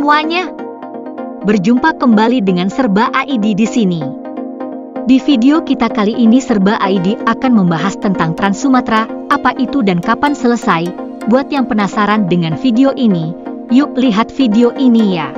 semuanya. Berjumpa kembali dengan Serba ID di sini. Di video kita kali ini Serba ID akan membahas tentang Trans Sumatera, apa itu dan kapan selesai. Buat yang penasaran dengan video ini, yuk lihat video ini ya.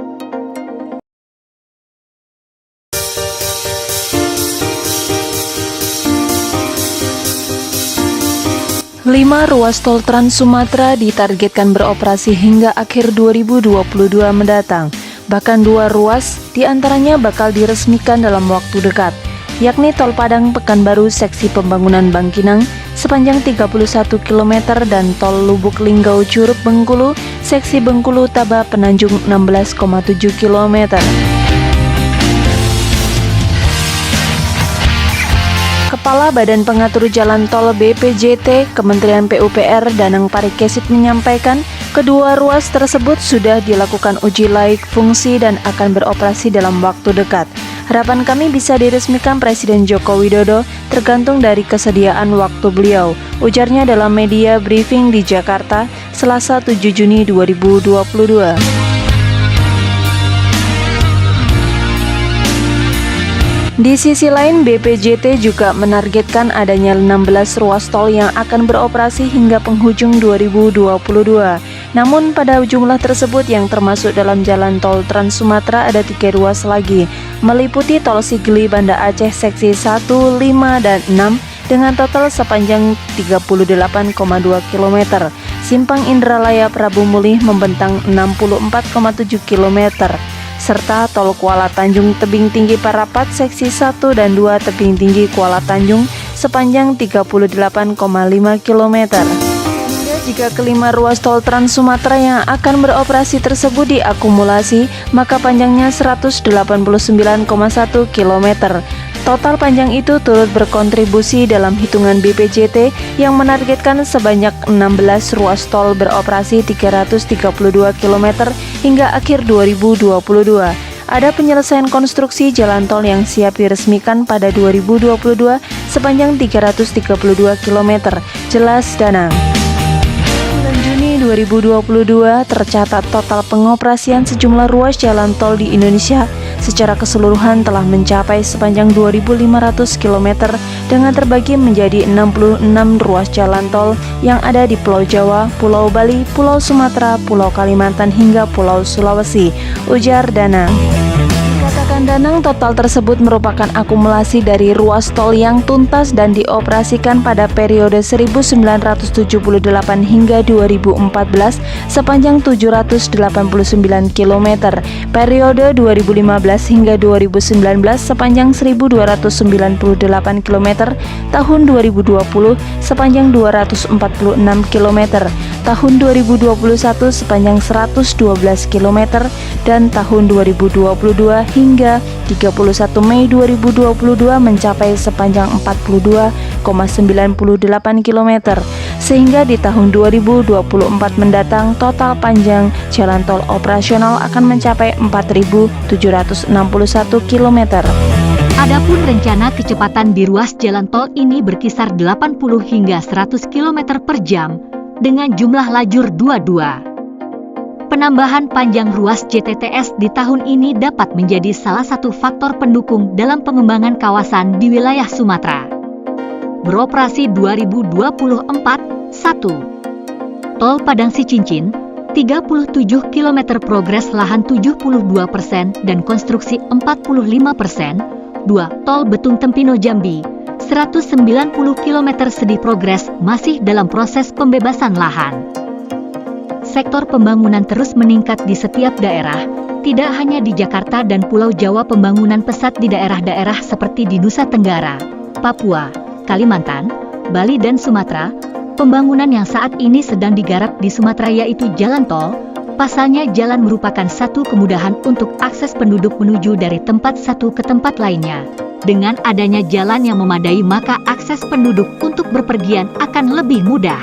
Lima ruas tol Trans Sumatera ditargetkan beroperasi hingga akhir 2022 mendatang. Bahkan 2 ruas diantaranya bakal diresmikan dalam waktu dekat, yakni Tol Padang Pekanbaru seksi pembangunan Bangkinang sepanjang 31 km dan Tol Lubuk Linggau Curug Bengkulu seksi Bengkulu Taba Penanjung 16,7 km. Kepala Badan Pengatur Jalan Tol BPJT Kementerian PUPR Danang Parikesit menyampaikan kedua ruas tersebut sudah dilakukan uji laik fungsi dan akan beroperasi dalam waktu dekat. Harapan kami bisa diresmikan Presiden Joko Widodo tergantung dari kesediaan waktu beliau, ujarnya dalam media briefing di Jakarta, Selasa 7 Juni 2022. Di sisi lain, BPJT juga menargetkan adanya 16 ruas tol yang akan beroperasi hingga penghujung 2022. Namun pada jumlah tersebut yang termasuk dalam jalan tol Trans Sumatera ada 3 ruas lagi, meliputi Tol Sigli Banda Aceh seksi 1, 5, dan 6 dengan total sepanjang 38,2 km. Simpang Indralaya Prabu Mulih membentang 64,7 km. Serta Tol Kuala Tanjung Tebing Tinggi Parapat seksi 1 dan 2 Tebing Tinggi Kuala Tanjung sepanjang 38,5 km. Jika kelima ruas tol Trans Sumatera yang akan beroperasi tersebut diakumulasi, maka panjangnya 189,1 km. Total panjang itu turut berkontribusi dalam hitungan BPJT yang menargetkan sebanyak 16 ruas tol beroperasi 332 km hingga akhir 2022. Ada penyelesaian konstruksi jalan tol yang siap diresmikan pada 2022 sepanjang 332 km, jelas Danang. 2022 tercatat total pengoperasian sejumlah ruas jalan tol di Indonesia secara keseluruhan telah mencapai sepanjang 2.500 km dengan terbagi menjadi 66 ruas jalan tol yang ada di Pulau Jawa, Pulau Bali, Pulau Sumatera, Pulau Kalimantan hingga Pulau Sulawesi, ujar Danang. Katakan Danang, total tersebut merupakan akumulasi dari ruas tol yang tuntas dan dioperasikan pada periode 1978 hingga 2014 sepanjang 789 km, periode 2015 hingga 2019 sepanjang 1298 km, tahun 2020 sepanjang 246 km, tahun 2021 sepanjang 112 km, dan tahun 2022 hingga 31 Mei 2022 mencapai sepanjang 42,98 km, sehingga di tahun 2024 mendatang total panjang jalan tol operasional akan mencapai 4.761 km. Adapun rencana kecepatan di ruas jalan tol ini berkisar 80 hingga 100 km per jam dengan jumlah lajur 22. Penambahan panjang ruas JTTS di tahun ini dapat menjadi salah satu faktor pendukung dalam pengembangan kawasan di wilayah Sumatera. Beroperasi 2024, 1. Tol Padang Sicincin, 37 km progres lahan 72% dan konstruksi 45%. 2. Tol Betung Tempino Jambi, 190 km sedih progres masih dalam proses pembebasan lahan. Sektor pembangunan terus meningkat di setiap daerah, tidak hanya di Jakarta dan Pulau Jawa. Pembangunan pesat di daerah-daerah seperti di Nusa Tenggara, Papua, Kalimantan, Bali dan Sumatera. Pembangunan yang saat ini sedang digarap di Sumatera yaitu jalan tol. Pasalnya jalan merupakan satu kemudahan untuk akses penduduk menuju dari tempat satu ke tempat lainnya. Dengan adanya jalan yang memadai maka akses penduduk untuk berpergian akan lebih mudah.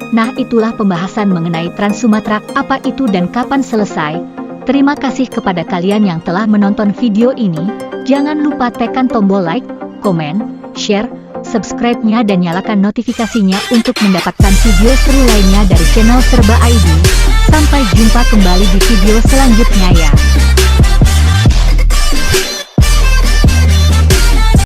Nah, itulah pembahasan mengenai Trans Sumatera, apa itu dan kapan selesai. Terima kasih kepada kalian yang telah menonton video ini. Jangan lupa tekan tombol like, komen, share, subscribe-nya dan nyalakan notifikasinya untuk mendapatkan video seru lainnya dari channel Serba ID. Sampai jumpa kembali di video selanjutnya ya.